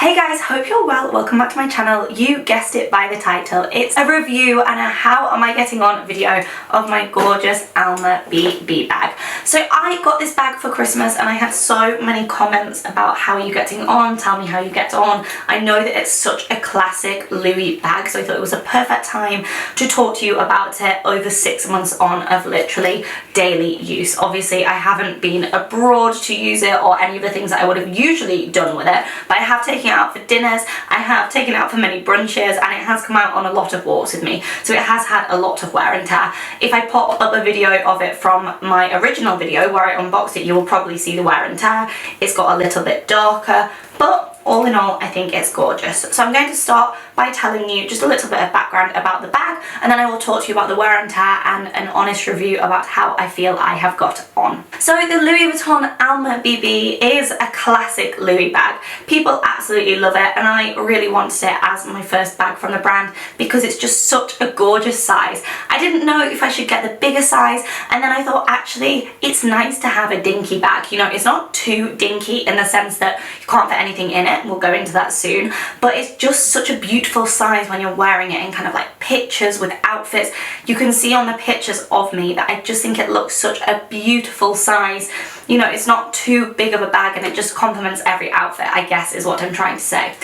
Hey guys, hope you're well. Welcome back to my channel. You guessed it by the title. It's a review and a how am I getting on video of my gorgeous Alma BB bag. So I got this bag for Christmas and I had so many comments about how are you getting on, tell me how you get on. I know that it's such a classic Louis bag, so I thought it was a perfect time to talk to you about it over 6 months on of literally daily use. Obviously I haven't been abroad to use it or any of the things that I would have usually done with it, but I have taken it out for dinners, I have taken it out for many brunches, and it has come out on a lot of walks with me, so it has had a lot of wear and tear. If I pop up a video of it from my original video where I unboxed it, you will probably see the wear and tear. It's got a little bit darker, but all in all, I think it's gorgeous. So I'm going to start by telling you just a little bit of background about the bag, and then I will talk to you about the wear and tear and an honest review about how I feel I have got on. So the Louis Vuitton Alma BB is a classic Louis bag. People absolutely love it, and I really wanted it as my first bag from the brand because it's just such a gorgeous size. I didn't know if I should get the bigger size, and then I thought actually it's nice to have a dinky bag. You know, it's not too dinky in the sense that you can't fit anything in it. We'll go into that soon, but it's just such a beautiful size when you're wearing it in kind of like pictures with outfits. You can see on the pictures of me that I just think it looks such a beautiful size. You know, it's not too big of a bag and it just complements every outfit, I guess is what I'm trying to say.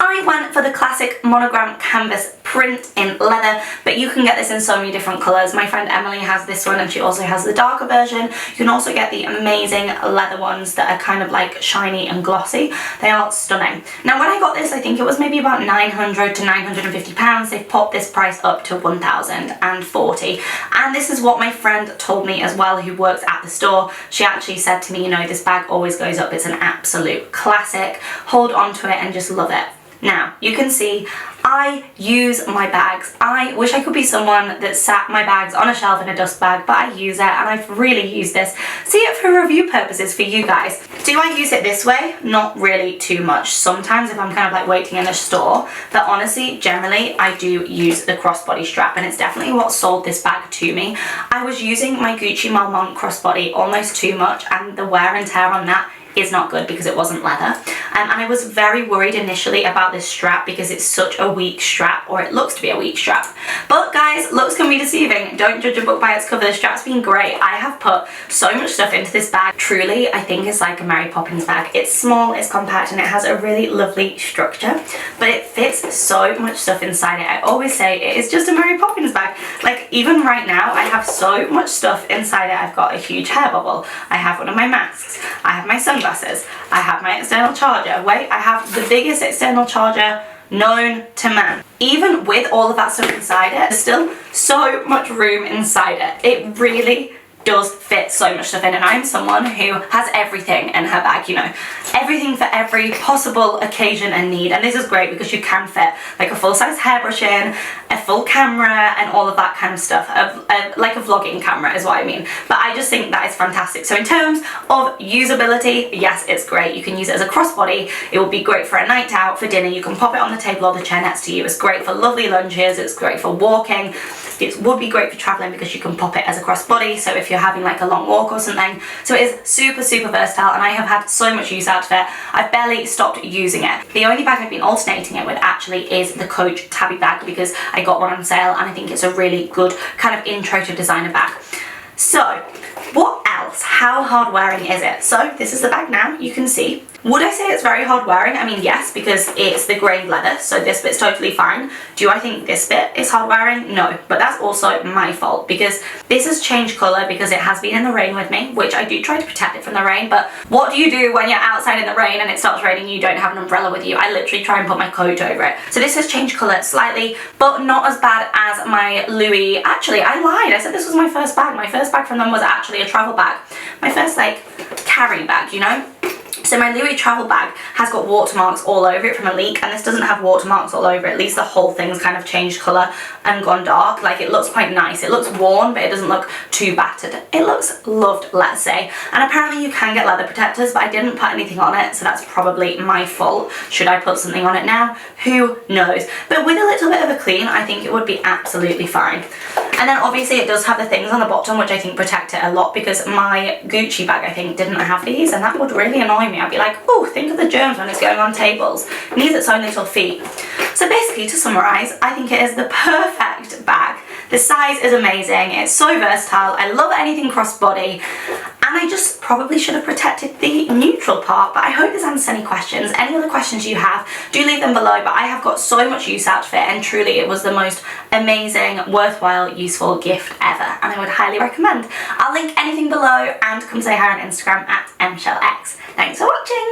I went for the classic monogram canvas print in leather, but you can get this in so many different colours. My friend Emily has this one and she also has the darker version. You can also get the amazing leather ones that are kind of like shiny and glossy. They are stunning. Now when I got this, I think it was maybe about 900 to 950 pounds. They've popped this price up to 1,040, and this is what my friend told me as well, who works at the store. She actually said to me, you know, this bag always goes up. It's an absolute classic. Hold on to it and just love it. Now, you can see I use my bags. I wish I could be someone that sat my bags on a shelf in a dust bag, but I use it and I've really used this. See it for review purposes for you guys. Do I use it this way? Not really too much. Sometimes if I'm kind of like waiting in the store, but honestly, generally, I do use the crossbody strap, and it's definitely what sold this bag to me. I was using my Gucci Marmont crossbody almost too much, and the wear and tear on that is not good because it wasn't leather, and I was very worried initially about this strap because it's such a weak strap, or it looks to be a weak strap. But guys, looks can be deceiving. Don't judge a book by its cover. The strap's been great. I have put so much stuff into this bag. Truly, I think it's like a Mary Poppins bag. It's small, it's compact, and it has a really lovely structure, but it fits so much stuff inside it. I always say it is just a Mary Poppins bag. Like even right now, I have so much stuff inside it. I've got a huge hair bubble. I have one of my masks. I have my sunglasses. I have my external charger. Wait, I have the biggest external charger known to man. Even with all of that stuff inside it, there's still so much room inside it. It really does fit so much stuff in, and I'm someone who has everything in her bag, you know, everything for every possible occasion and need, and this is great because you can fit like a full-size hairbrush in, a full camera, and all of that kind of stuff. Like a vlogging camera is what I mean, but I just think that is fantastic. So in terms of usability, yes, it's great. You can use it as a crossbody. It will be great for a night out, for dinner. You can pop it on the table or the chair next to you. It's great for lovely lunches. It's great for walking. It would be great for traveling because you can pop it as a crossbody, so if you're having like a long walk or something. So it is super versatile, and I have had so much use out of it. I've barely stopped using it. The only bag I've been alternating it with actually is the Coach Tabby bag because I got one on sale and I think it's a really good kind of intro to designer bag. So what else? How hard wearing is it? So this is the bag now, you can see. Would I say it's very hard wearing? I mean, yes, because it's the grained leather, so this bit's totally fine. Do I think this bit is hard wearing? No, but that's also my fault because this has changed colour because it has been in the rain with me, which I do try to protect it from the rain, but what do you do when you're outside in the rain and it starts raining and you don't have an umbrella with you? I literally try and put my coat over it. So this has changed colour slightly, but not as bad as my Louis. Actually, I lied. I said this was my first bag. My first bag from them was actually a travel bag. My first like carry bag, you know? So my Louis travel bag has got watermarks all over it from a leak, and this doesn't have watermarks all over it. At least the whole thing's kind of changed colour and gone dark. Like it looks quite nice. It looks worn, but it doesn't look too battered. It looks loved, let's say. And apparently you can get leather protectors, but I didn't put anything on it, so that's probably my fault. Should I put something on it now? Who knows? But with a little bit of a clean, I think it would be absolutely fine. And then obviously it does have the things on the bottom which I think protect it a lot, because my Gucci bag I think didn't have these, and that would really annoy me. I'd be like, oh, think of the germs when it's going on tables. It needs its own little feet. So basically, to summarise, I think it is the perfect bag. The size is amazing, it's so versatile, I love anything crossbody, and I just probably should have protected the neutral part, but I hope this answers any questions. Any other questions you have, do leave them below, but I have got so much use out of it, and truly it was the most amazing, worthwhile, useful gift ever, and I would highly recommend. I'll link anything below, and come say hi on Instagram at @mshellx. Thanks for watching!